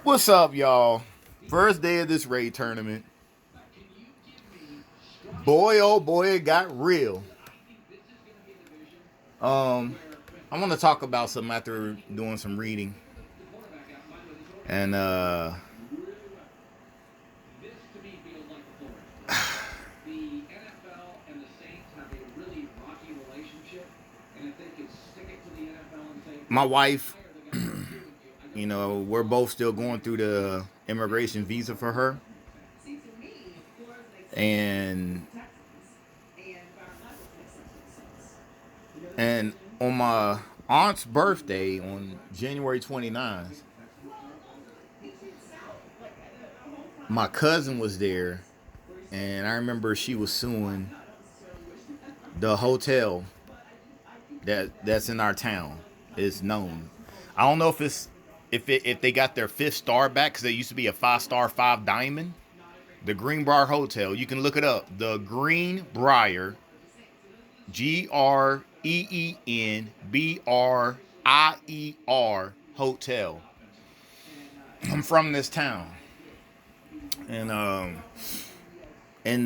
What's up, y'all? First day of this raid tournament. Boy, oh boy, it got real. I want to talk about something after doing some reading. And my wife, we're both still going through the immigration visa for her. And and on my aunt's birthday on January 29th, my cousin was there, and I remember she was suing the hotel that's in our town. Is known. I don't know if they got their 5th star back, because they used to be a 5-star 5 diamond. The Greenbrier Hotel. You can look it up. The Greenbrier, GREENBRIER Hotel. I'm from this town, and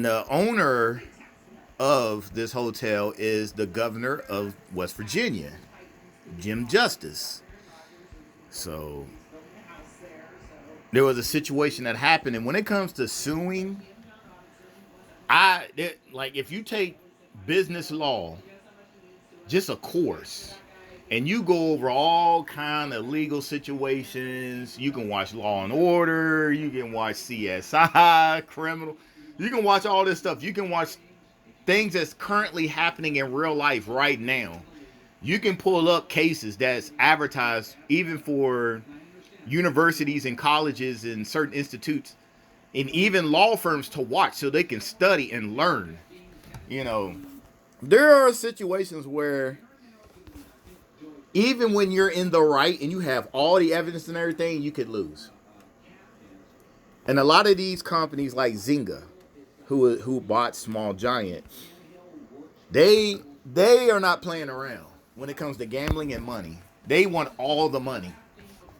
the owner of this hotel is the governor of West Virginia, Jim Justice. So there was a situation that happened, and when it comes to suing, if you take business law, just a course, and you go over all kind of legal situations. You can watch Law and Order, you can watch CSI, Criminal, you can watch all this stuff. You can watch things that's currently happening in real life right now. You can pull up cases that's advertised even for universities and colleges and certain institutes and even law firms to watch, so they can study and learn. There are situations where even when you're in the right and you have all the evidence and everything, you could lose. And a lot of these companies like Zynga, who bought Small Giant, they are not playing around when it comes to gambling and money. They want all the money.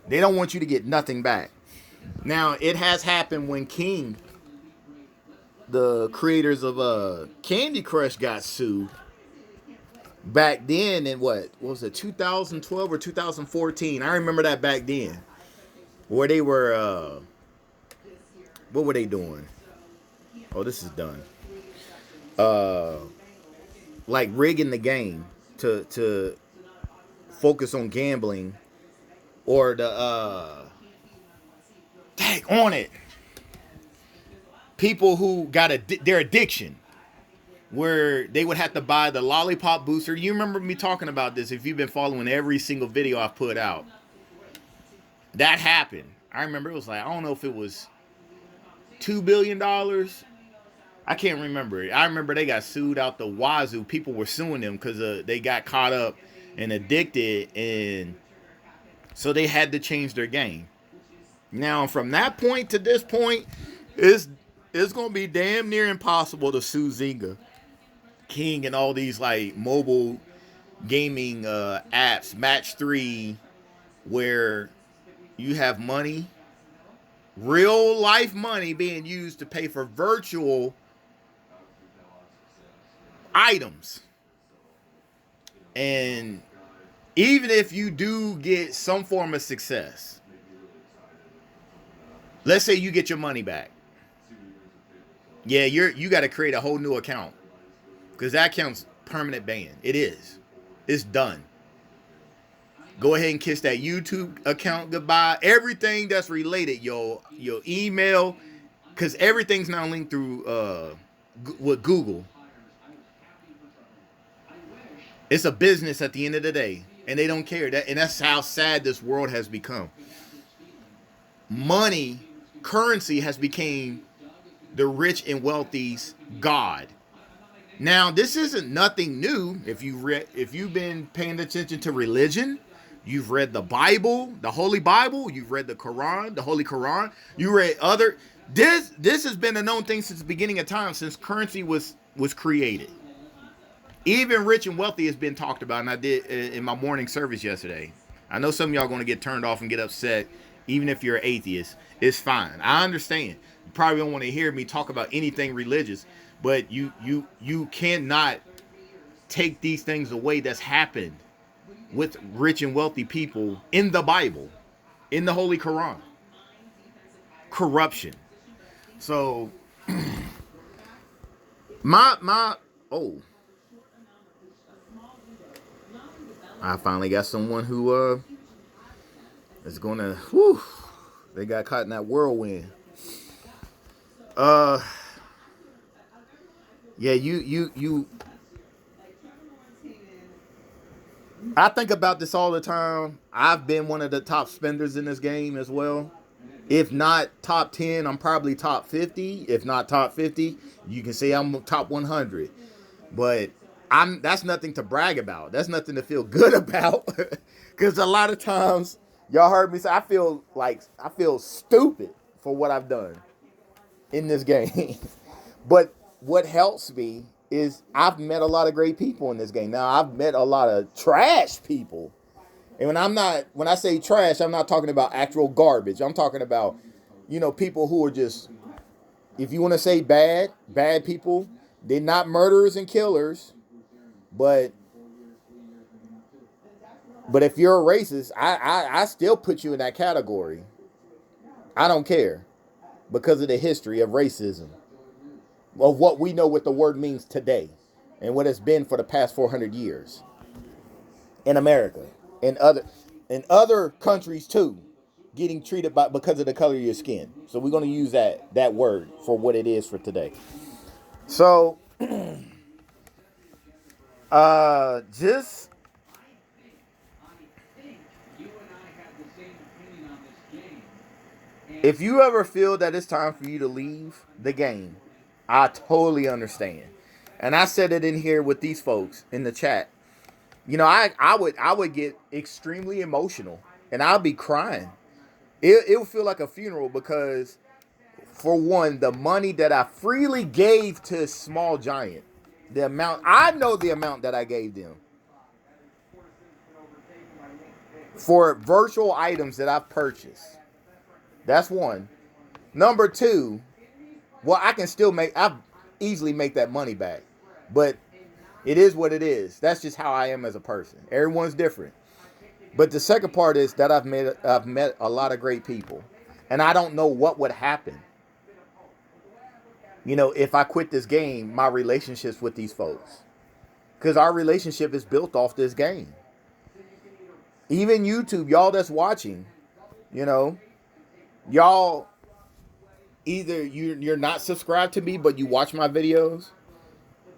They don't want you to get nothing back. Now, it has happened when King, the creators of Candy Crush, got sued back then in what was it, 2012 or 2014? I remember that back then, where they were what were they doing? Oh, this is done. Like rigging the game to focus on gambling, or the tag on it. People who got their addiction, where they would have to buy the lollipop booster. You remember me talking about this if you've been following every single video I've put out. That happened. I remember it was like, I don't know if it was $2 billion. I can't remember it. I remember they got sued out the wazoo. People were suing them because they got caught up and addicted, and so they had to change their game. Now, from that point to this point, it's going to be damn near impossible to sue Zynga, King, and all these like mobile gaming apps, Match 3, where you have money, real life money being used to pay for virtual items. And even if you do get some form of success, let's say you get your money back. Yeah, you got to create a whole new account, because that account's permanent ban. It is. It's done. Go ahead and kiss that YouTube account goodbye. Everything that's related, your email, because everything's now linked through with Google. It's a business at the end of the day, and they don't care. And that's how sad this world has become. Money, currency has become the rich and wealthy's god. Now, this isn't nothing new. If you've been paying attention to religion, you've read the Bible, the Holy Bible, you've read the Quran, the Holy Quran, you read other. This has been a known thing since the beginning of time, since currency was created. Even rich and wealthy has been talked about, and I did in my morning service yesterday. I know some of y'all are going to get turned off and get upset even if you're an atheist. It's fine. I understand. You probably don't want to hear me talk about anything religious, but you cannot take these things away that's happened with rich and wealthy people in the Bible, in the Holy Quran. Corruption. So my oh, I finally got someone who is gonna whew, they got caught in that whirlwind. Yeah, you I think about this all the time. I've been one of the top spenders in this game as well. If not top 10, I'm probably top 50. If not top 50, you can say I'm top 100. But that's nothing to brag about. That's nothing to feel good about. Because a lot of times, y'all heard me say, I feel stupid for what I've done in this game. But what helps me is I've met a lot of great people in this game. Now, I've met a lot of trash people. And when I say trash, I'm not talking about actual garbage. I'm talking about, people who are just, if you want to say bad people, they're not murderers and killers. But if you're a racist, I still put you in that category. I don't care, because of the history of racism, of what we know what the word means today and what it's been for the past 400 years in America and other countries too, getting treated because of the color of your skin. So we're going to use that word for what it is for today. So just if you ever feel that it's time for you to leave the game, I totally understand. And I said it in here with these folks in the chat. I would get extremely emotional and I'll be crying. It would feel like a funeral because, for one, the money that I freely gave to Small Giant, I know the amount that I gave them for virtual items that I've purchased. That's one. Number two, well, I've easily make that money back, but it is what it is. That's just how I am as a person. Everyone's different. But the second part is that I've met a lot of great people, and I don't know what would happen. If I quit this game, my relationships with these folks, because our relationship is built off this game. Even YouTube, y'all that's watching, y'all either you're not subscribed to me, but you watch my videos.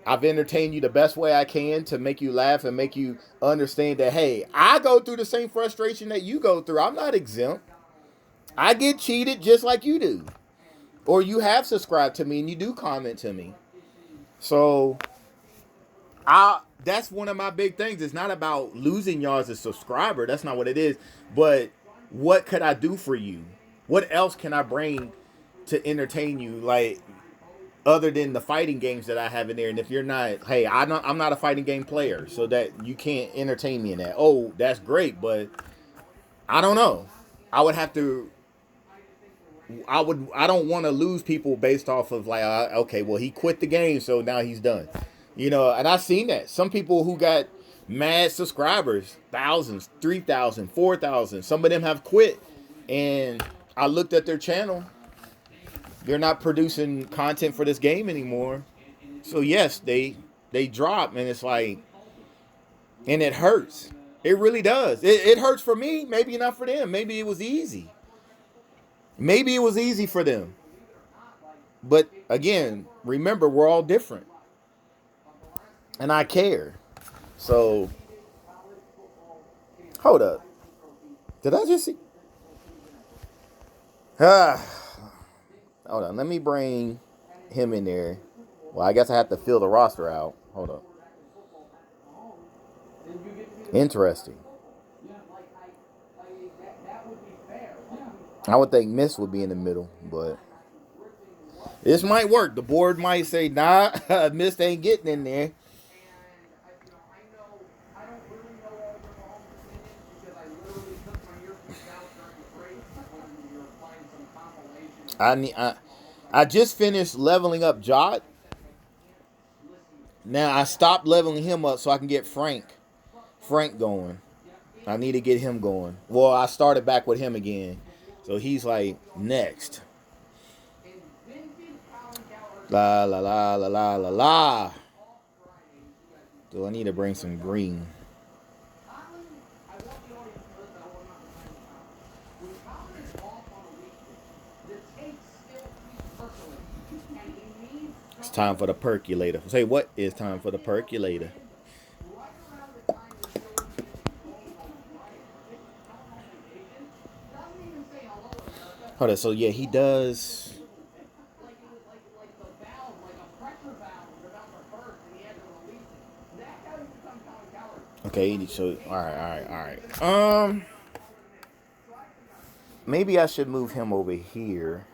I've entertained you the best way I can to make you laugh and make you understand that, hey, I go through the same frustration that you go through. I'm not exempt. I get cheated just like you do. Or you have subscribed to me and you do comment to me. So that's one of my big things. It's not about losing y'all as a subscriber. That's not what it is. But what could I do for you? What else can I bring to entertain you? Like, other than the fighting games that I have in there. And if you're not, hey, I'm not a fighting game player, so that you can't entertain me in that. Oh, that's great, but I don't know. I don't want to lose people based off of like, okay, well, he quit the game, so now he's done. And I've seen that. Some people who got mad subscribers, thousands, 3,000, 4,000, some of them have quit. And I looked at their channel. They're not producing content for this game anymore. So yes, they drop, and it's like, and it hurts. It really does. It hurts for me. Maybe not for them. Maybe it was easy. Maybe it was easy for them. But again, remember, we're all different. And I care. So, hold up. Did I just see? Hold on, let me bring him in there. Well, I guess I have to fill the roster out. Hold up. Interesting. I would think Miss would be in the middle, but this might work. The board might say, nah, Miss ain't getting in there. I just finished leveling up Jot. Now I stopped leveling him up so I can get Frank going. I need to get him going. Well, I started back with him again. So he's like next. La la la la la la la. Do I need to bring some green? It's time for the percolator. Say, what is time for the percolator? Hold on. So yeah, he does. Okay, so all right. Maybe I should move him over here.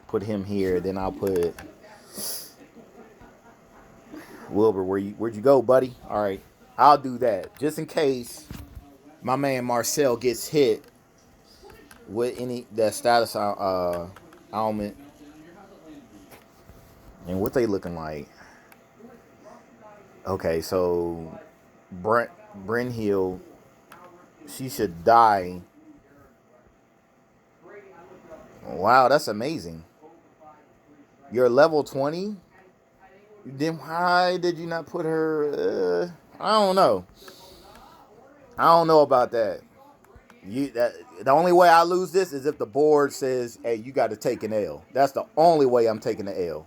Put him here, then I'll put Wilbur. Where'd you go, buddy? All right, I'll do that just in case my man Marcel gets hit with any that status ailment. And what they looking like? Okay, so Bryn Hill, she should die. Wow, that's amazing. You're level 20? Then why did you not put her? I don't know. I don't know about that. The only way I lose this is if the board says, hey, you got to take an L. That's the only way I'm taking the L.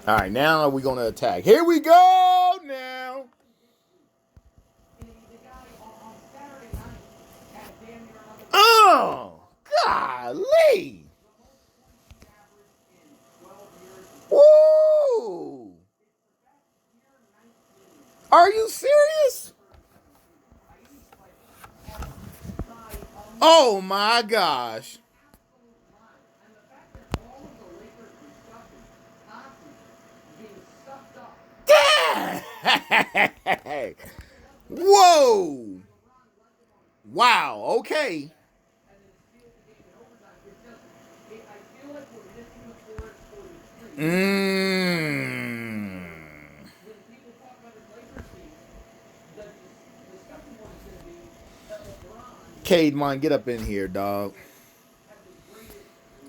All right, now we're going to attack. Here we go now. Oh, golly. Woo. Are you serious? Oh, my gosh. Whoa. Wow. Okay. Caedmon, get up in here, dog.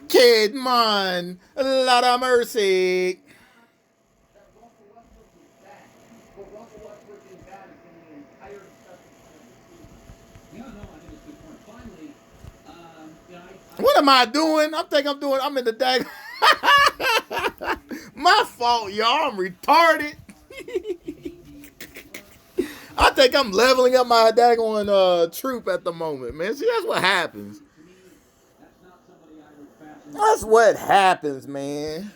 Caedmon, a lot of mercy. What am I doing? I'm in the dag. My fault, y'all. I'm retarded. I think I'm leveling up my daggone troop at the moment, man. See, that's what happens. That's what happens, man.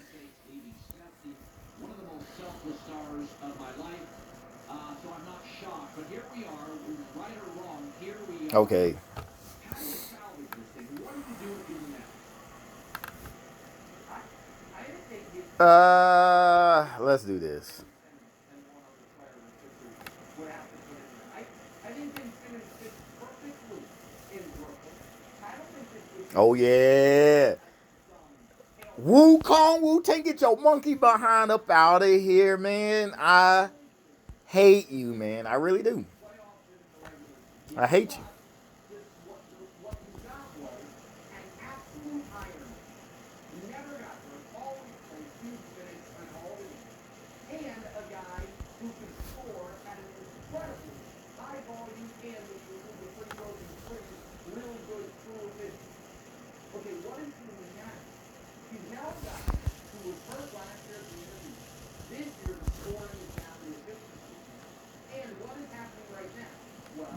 Okay. Let's do this. Oh yeah. Wukong, Wu-Tang, get your monkey behind up out of here, man. I hate you, man. I really do. I hate you.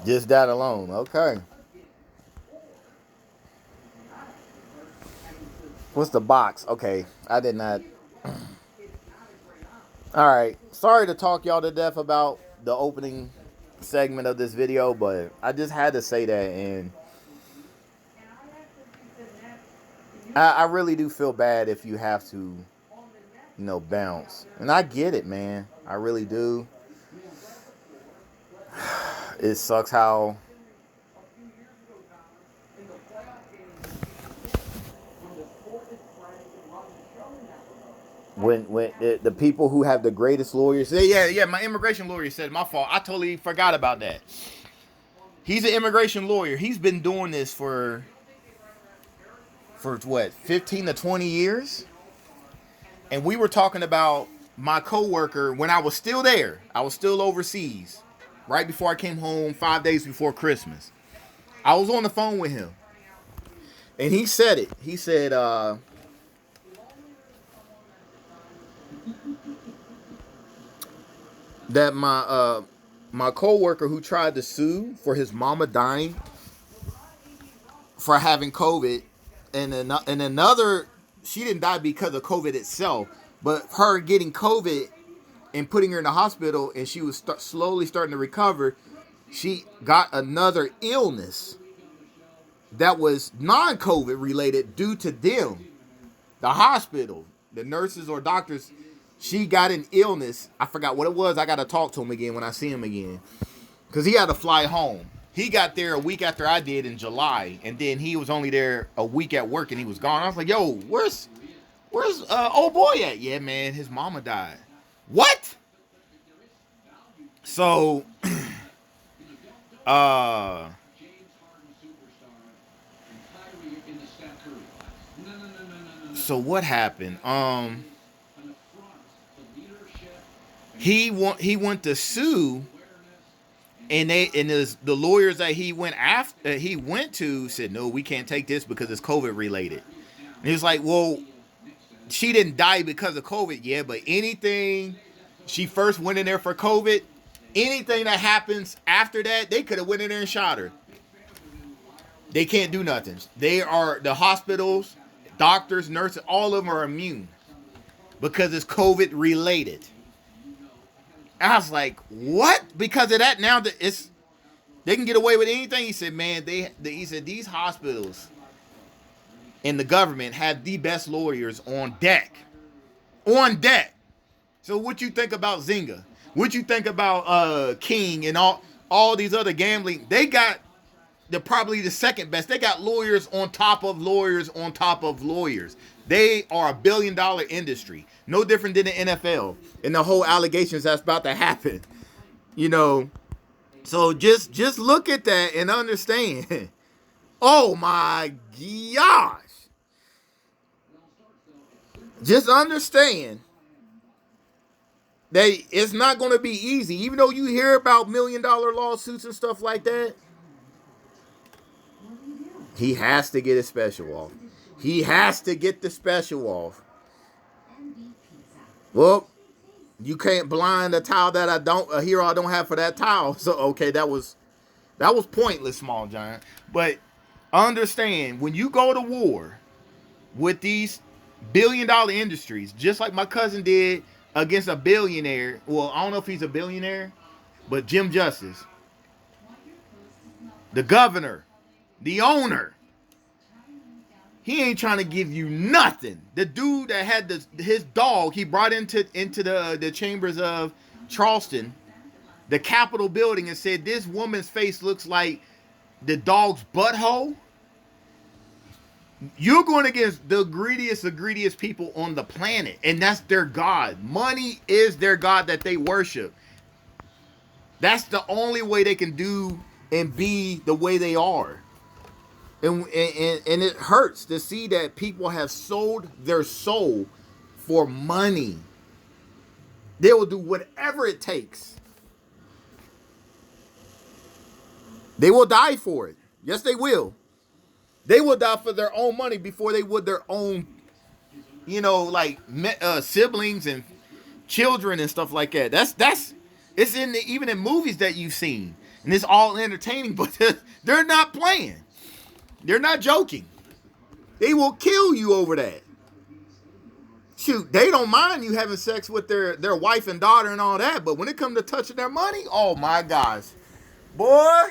Just that alone. Okay. What's the box? Okay. I did not. All right. Sorry to talk y'all to death about the opening segment of this video, but I just had to say that, and I really do feel bad if you have to, bounce. And I get it, man. I really do. It sucks how when the people who have the greatest lawyers say, yeah, my immigration lawyer said, my fault. I totally forgot about that. He's an immigration lawyer. He's been doing this for what, 15 to 20 years? And we were talking about my coworker when I was still there. I was still overseas, right before I came home, 5 days before Christmas. I was on the phone with him, and he said it. He said, that my coworker who tried to sue for his mama dying for having COVID, and another, she didn't die because of COVID itself, but her getting COVID and putting her in the hospital, and she was slowly starting to recover. She got another illness that was non-COVID related due to them, the hospital, the nurses or doctors. She got an illness. I forgot what it was. I got to talk to him again when I see him again, because he had to fly home. He got there a week after I did in July, and then he was only there a week at work, and he was gone. I was like, yo, where's old boy at? Yeah, man, his mama died. What? So, so what happened? He went to sue, and the lawyers that he went to said, no, we can't take this because it's COVID related. And he was like, well, she didn't die because of COVID, yeah, but anything she first went in there for COVID, anything that happens after that, they could have went in there and shot her. They can't do nothing. They are, the hospitals, doctors, nurses, all of them are immune because it's COVID related. I was like, what? Because of that, now that they can get away with anything. He said, man, he said these hospitals and the government have the best lawyers on deck. On deck. So what you think about Zynga? What you think about King and all these other gambling? They got probably the second best. They got lawyers on top of lawyers on top of lawyers. They are $1 billion industry. No different than the NFL and the whole allegations that's about to happen. So just look at that and understand. Oh my gosh. Just understand that it's not going to be easy. Even though you hear about $1 million lawsuits and stuff like that, he has to get his special off. He has to get the special off. Well, you can't blind a towel that a hero I don't have for that towel. So okay, that was pointless, Small Giant. But understand, when you go to war with these $1 billion industries, just like my cousin did against a billionaire. Well, I don't know if he's a billionaire, but Jim Justice, the governor, the owner, he ain't trying to give you nothing. The dude that had his dog, he brought into the chambers of Charleston, the Capitol building, and said, this woman's face looks like the dog's butthole. You're going against the greediest people on the planet, and that's their God. Money is their God that they worship. That's the only way they can do and be the way they are. And it hurts to see that people have sold their soul for money. They will do whatever it takes. They will die for it. Yes, they will. They will die for their own money before they would their own, siblings and children and stuff like that. That's it's even in movies that you've seen, and it's all entertaining, but they're not playing. They're not joking. They will kill you over that. Shoot, they don't mind you having sex with their wife and daughter and all that, but when it comes to touching their money, oh my gosh. Boy,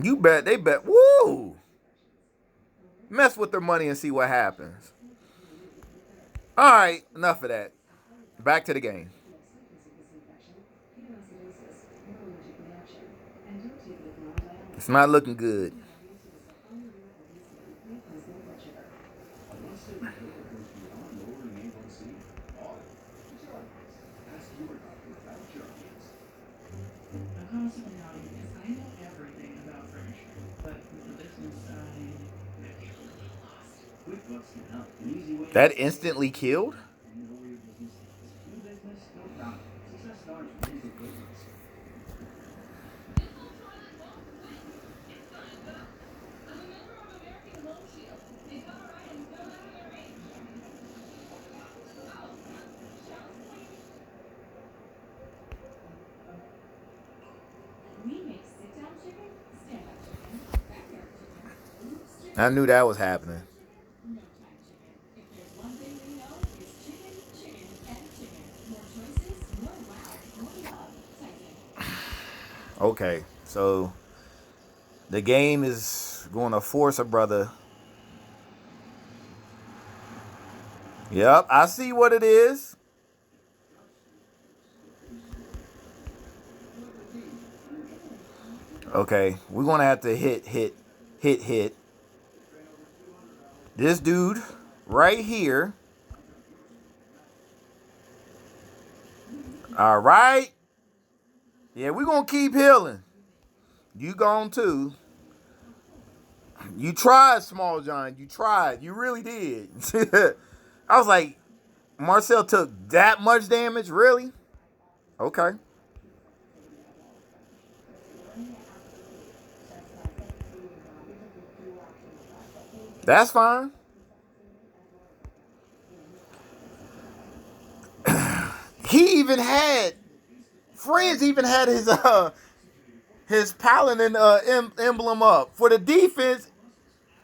you bet. They bet. Woo! Mess with their money and see what happens. All right, enough of that. Back to the game. It's not looking good. That instantly killed? I knew that was happening. Okay, so the game is going to force a brother. Yep, I see what it is. Okay, we're going to have to hit. This dude right here. All right. Yeah, we're going to keep healing. You gone too. You tried, Small John. You tried. You really did. I was like, Marcel took that much damage? Really? Okay. That's fine. He even had Friends even had his Paladin emblem up for the defense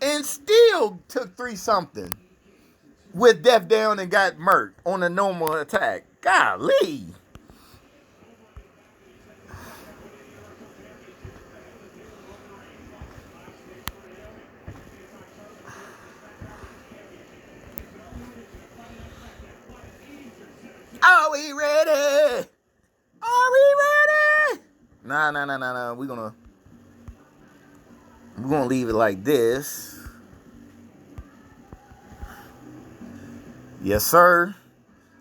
and still took 3-something with Death Down and got murked on a normal attack. Golly. Are we ready? Are we ready? Nah. We're gonna leave it like this. Yes, sir.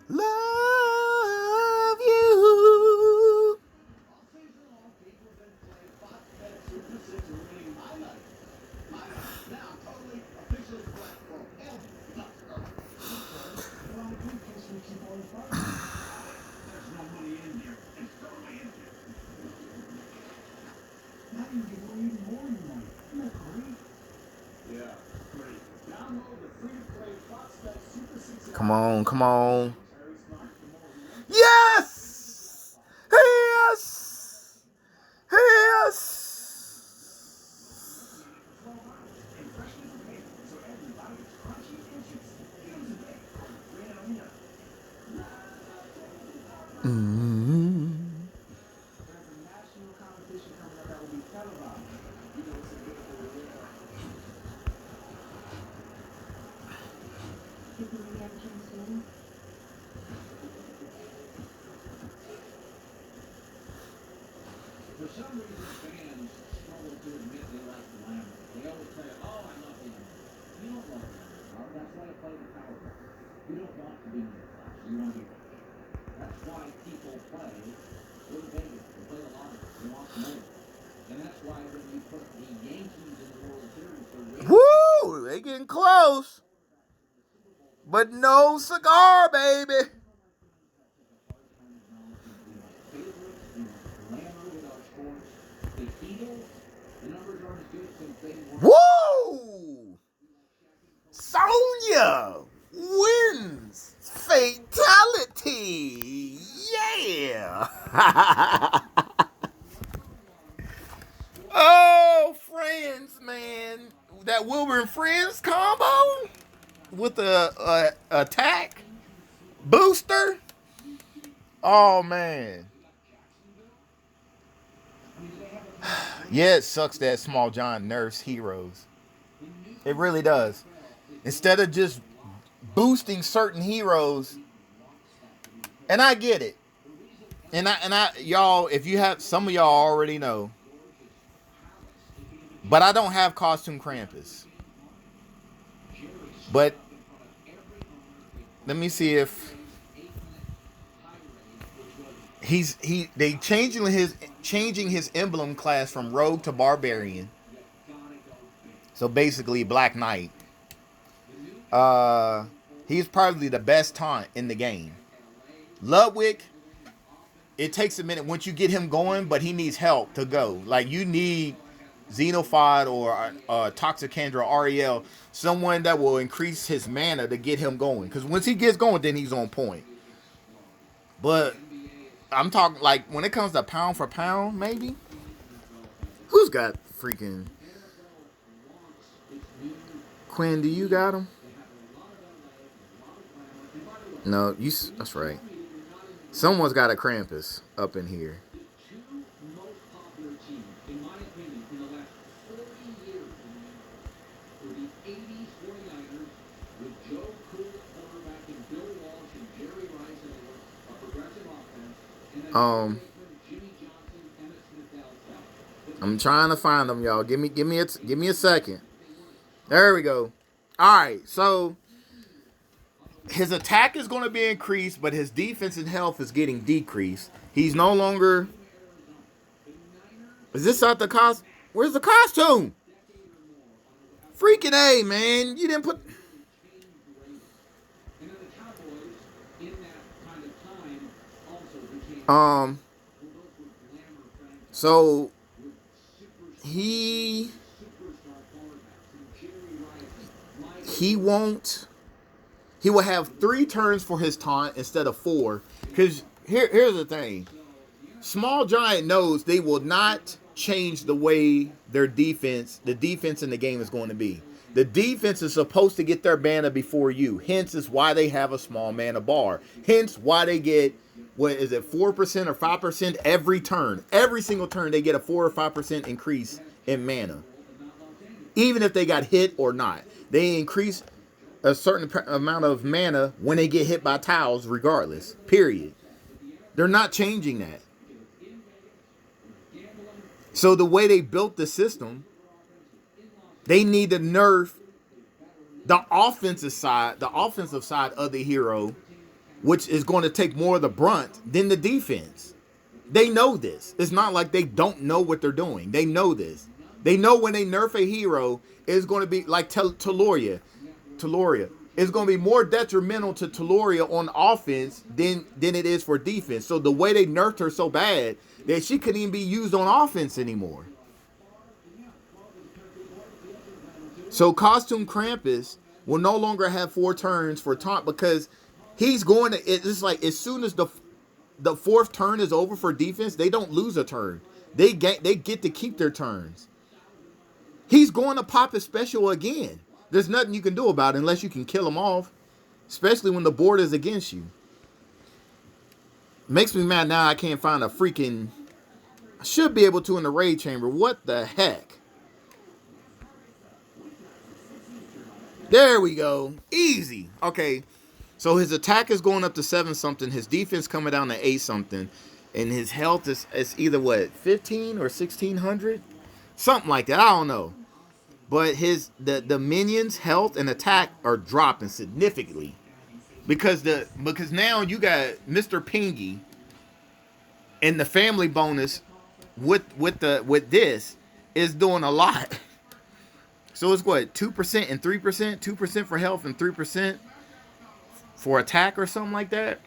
Love you. Come on. Yes! Yes! Mm-hmm. For some reason, fans struggle to admit they like the Lambert. They always say, "Oh, I love him." You don't love him. That's why I play the power play. You don't want to be middle class. You want to be rich. That's why people play with Vegas. They play the lottery. They want more. And that's why when you put the Yankees in the World Series, woo! They getting close. But no cigar, baby. Woo! Sonya wins fatality. Yeah. Oh, Friends, man. That Wilbur and Friends combo with the attack booster. Oh, man. Yeah, it sucks that Small John nerfs heroes. It really does. Instead of just boosting certain heroes, and I get it. And I y'all, if you have, some of y'all already know, but I don't have Costume Krampus. But let me see if they changing his emblem class from Rogue to Barbarian. So basically Black Knight. He's probably the best taunt in the game. Ludwig, it takes a minute once you get him going, but he needs help to go. Like, you need Xenophod or Toxicandra Ariel, someone that will increase his mana to get him going. Because once he gets going, then he's on point. But I'm talking, like, when it comes to pound for pound, maybe? Who's got freaking... Quinn, do you got him? No, that's right. Someone's got a Krampus up in here. I'm trying to find them, y'all. Give me a second. There we go. All right, so his attack is going to be increased, but his defense and health is getting decreased. He's no longer... Is this not the cost? Where's the costume? Freaking A, man. You didn't put... So he will have 3 turns for his taunt instead of 4. Because here's the thing. Small Giant knows they will not change the way the defense in the game is going to be. The defense is supposed to get their mana before you. Hence is why they have a small mana bar. Hence why they get, what is it, 4% or 5% every turn. Every single turn they get a 4 or 5% increase in mana. Even if they got hit or not. They increase a certain amount of mana when they get hit by tiles regardless. Period. They're not changing that. So the way they built the system, they need to nerf the offensive side of the hero, which is going to take more of the brunt than the defense. They know this. It's not like they don't know what they're doing. They know this. They know when they nerf a hero, it's going to be like Taloria. It's going to be more detrimental to Taloria on offense than it is for defense. So the way they nerfed her so bad that she couldn't even be used on offense anymore. So Costume Krampus will no longer have 4 turns for taunt because he's going to... It's like as soon as the 4th turn is over for defense, they don't lose a turn. They get to keep their turns. He's going to pop his special again. There's nothing you can do about it unless you can kill him off, especially when the board is against you. Makes me mad now I can't find a freaking... I should be able to in the raid chamber. What the heck? There we go. Easy. Okay. So his attack is going up to 7 something. His defense coming down to 8 something. And his health is either what, 15 or 1600? Something like that. I don't know. But the minions' health and attack are dropping significantly. Because now you got Mr. Pingy and the family bonus with this is doing a lot. So it's what, 2% and 3%? 2% for health and 3% for attack or something like that?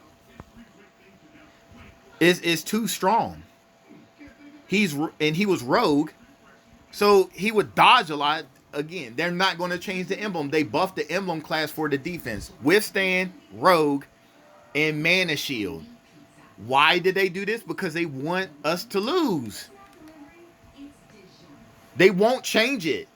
Is too strong. He was rogue, so he would dodge a lot. Again, they're not going to change the emblem. They buffed the emblem class for the defense. Withstand, rogue, and mana shield. Why did they do this? Because they want us to lose. They won't change it.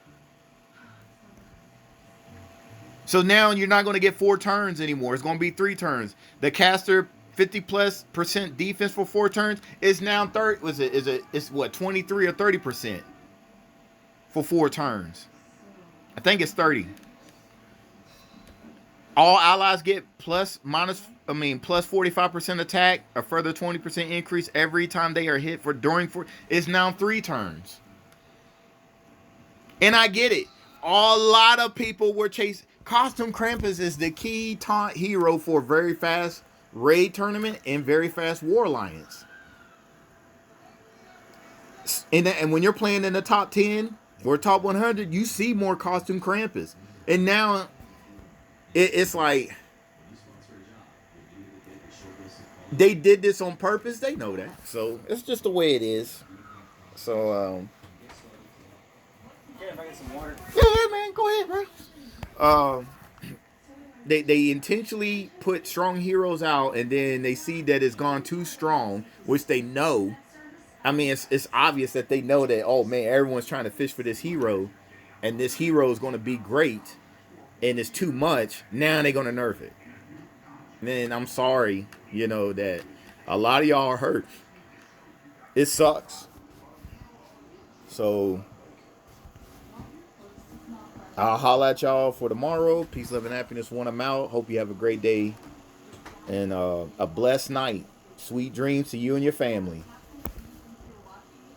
So now you're not going to get 4 turns anymore. It's going to be 3 turns. The caster 50+% defense for 4 turns is now 30. It's what, 23 or 30%? for 4 turns. I think it's 30. All allies get plus 45% attack, a further 20% increase every time they are hit for during 4. It's now 3 turns. And I get it. A lot of people were chasing. Costume Krampus is the key taunt hero for very fast raid tournament and very fast war alliance. And when you're playing in the top 10 or top 100, you see more Costume Krampus. And now it's like they did this on purpose. They know that. So it's just the way it is. So, Yeah, if I get some water. yeah, man, go ahead, bro. They intentionally put strong heroes out, and then they see that it's gone too strong, which they know. I mean, it's obvious that they know that, oh man, everyone's trying to fish for this hero, and this hero is going to be great, and it's too much. Now they're going to nerf it. Man, I'm sorry, that a lot of y'all are hurt. It sucks. So I'll holla at y'all for tomorrow. Peace, love, and happiness when I'm out. Hope you have a great day and a blessed night. Sweet dreams to you and your family.